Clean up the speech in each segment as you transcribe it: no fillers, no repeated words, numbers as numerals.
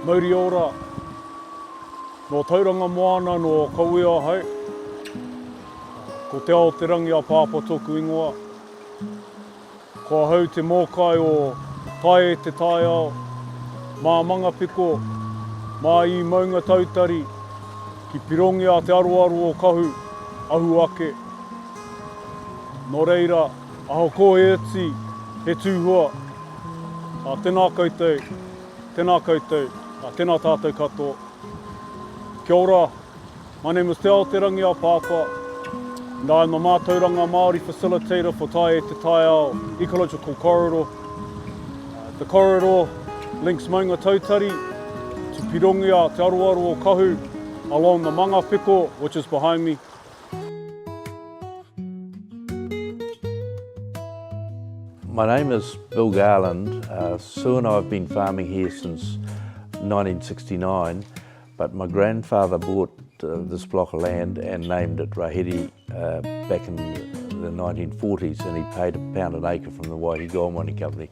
Mauri ora, no tauranga moana no kauia hau. Ko te ao te rangi a pāpa tōku ingoa. Ko hau te mōkai o tae te Taiao, mā Mangapiko, mā i Maungatautari, ki Pirongia te aroaro o Kahu, ahu ake. Nō reira, aho ko e iti, he tūhua. Tēnā koutou, tēnā koutou, tēnā tātou katoa. Kia ora, my name is Te Rangi a Pāpa, and I am the Mātauranga Māori facilitator for Taiao ecological corridor. The corridor links Maungatautari to Pirongia, te aroaro o Kahu, along the Mangapiko, which is behind me. My name is Bill Garland. Sue and I have been farming here since 1969, but my grandfather bought this block of land and named it Rahiri back in the 1940s, and he paid £1 an acre from the Waihi Gold Mining Company.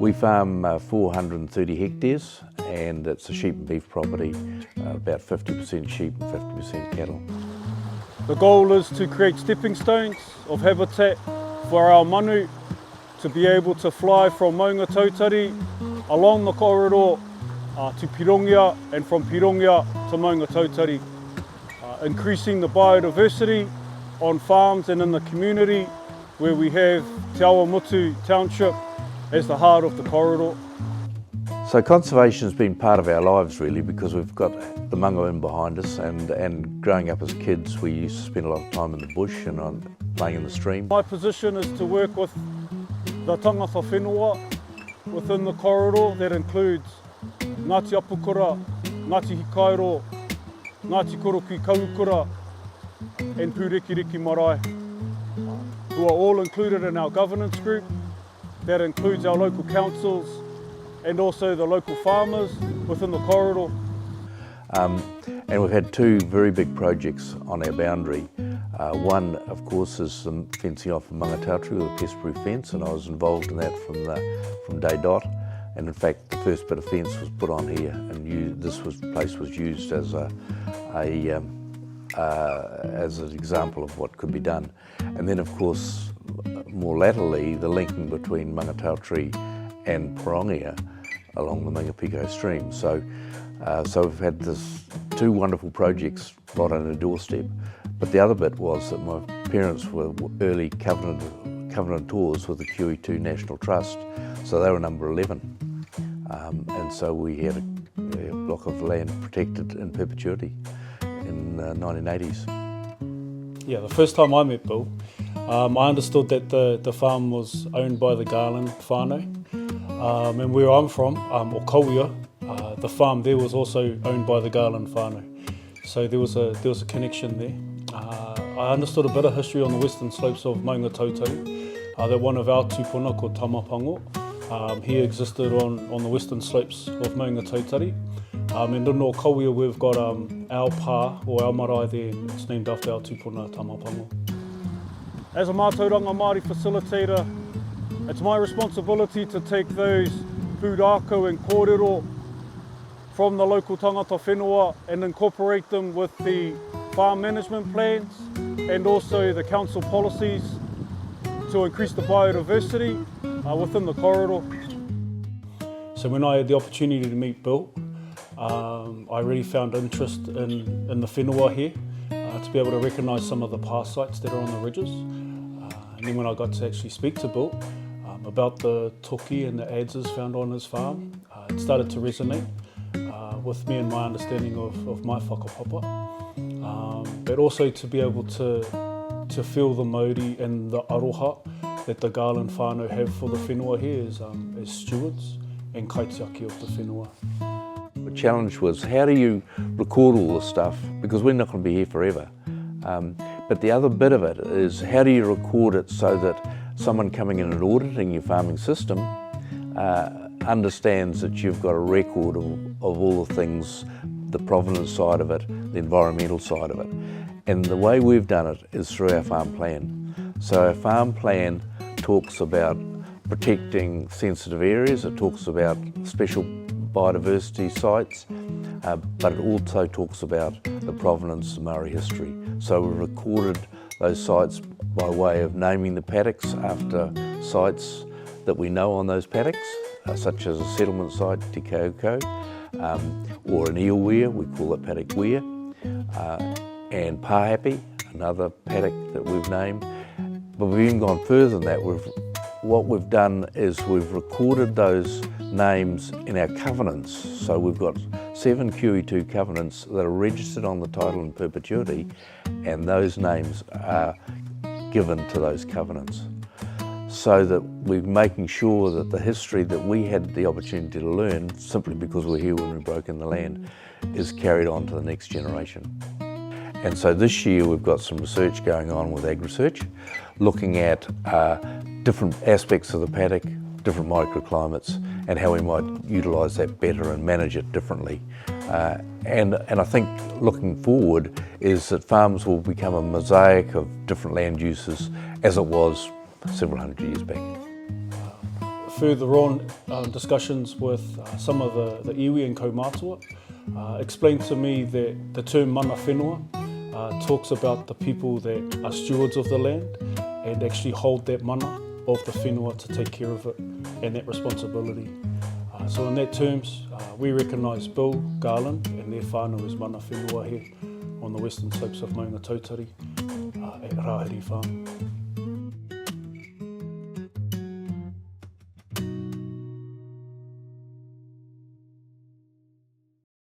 We farm 430 hectares, and it's a sheep and beef property, about 50% sheep and 50% cattle. The goal is to create stepping stones of habitat for our manu to be able to fly from Maungatautari along the corridor to Pirongia, and from Pirongia to Maungatautari, increasing the biodiversity on farms and in the community where we have Te Awamutu Township as the heart of the corridor. So conservation has been part of our lives really, because we've got the manga in behind us, and growing up as kids we used to spend a lot of time in the bush and playing in the stream. My position is to work with the tangata whenua within the corridor. That includes Ngāti Apukura, Ngāti Hikairo, Ngāti Koroki Kaukura and Pūrekireki Marae, who are all included in our governance group. That includes our local councils and also the local farmers within the corridor. And we've had two very big projects on our boundary. One, of course, is the fencing off of Maungatautari with a pest-proof fence, and I was involved in that from day dot. And in fact, the first bit of fence was put on here, and this place was used as an example of what could be done. And then, of course, more latterly, the linking between Maungatautari and Pirongia along the Mangapiko stream. So we've had two wonderful projects right on our doorstep. But the other bit was that my parents were early covenantors with the QE2 National Trust, so they were number 11. And so we had a block of land protected in perpetuity in the 1980s. Yeah, the first time I met Bill, I understood that the farm was owned by the Garland whānau. And where I'm from, or Kauia, the farm there was also owned by the Garland whānau. So there was a connection there. I understood a bit of history on the western slopes of Maungatautari, that one of our tupuna called Tamapango, he existed on the western slopes of Maungatautari. And in Kauia we've got our pā, or our marae there, and it's named after our tupuna Tamapango. As a Mātauranga Māori facilitator, it's my responsibility to take those pūrākau and kōrero from the local tangata whenua and incorporate them with the farm management plans and also the council policies to increase the biodiversity within the corridor. So when I had the opportunity to meet Bill, I really found interest in the whenua here, to be able to recognise some of the parasites that are on the ridges. And then when I got to actually speak to Bill about the toki and the adzes found on his farm, it started to resonate with me and my understanding of my whakapapa. But also to be able to feel the mauri and the aroha that the Garland whānau have for the whenua here as stewards and kaitiaki of the whenua. The challenge was, how do you record all this stuff? Because we're not going to be here forever. But the other bit of it is, how do you record it so that someone coming in and auditing your farming system understands that you've got a record of all the things, the provenance side of it, the environmental side of it. And the way we've done it is through our farm plan. So our farm plan talks about protecting sensitive areas, it talks about special biodiversity sites, but it also talks about the provenance of Maori history. So we've recorded those sites by way of naming the paddocks after sites that we know on those paddocks, such as a settlement site, Te Kahu, or an eel weir, we call it paddock weir, and Pahapi, another paddock that we've named. But we've even gone further than that. What we've done is we've recorded those names in our covenants. So we've got 7 QE2 covenants that are registered on the title in perpetuity, and those names are given to those covenants. So that we're making sure that the history that we had the opportunity to learn, simply because we're here when we broke in the land, is carried on to the next generation. And so this year we've got some research going on with AgResearch, looking at different aspects of the paddock, different microclimates, and how we might utilise that better and manage it differently. And I think looking forward is that farms will become a mosaic of different land uses as it was several hundred years back. Further on, discussions with some of the iwi and kaumātua explained to me that the term mana whenua talks about the people that are stewards of the land and actually hold that mana of the whenua to take care of it and that responsibility. So in that terms, we recognise Bill, Garland and their whānau as mana whenua here on the western slopes of Maungatautari at Rahiri Farm.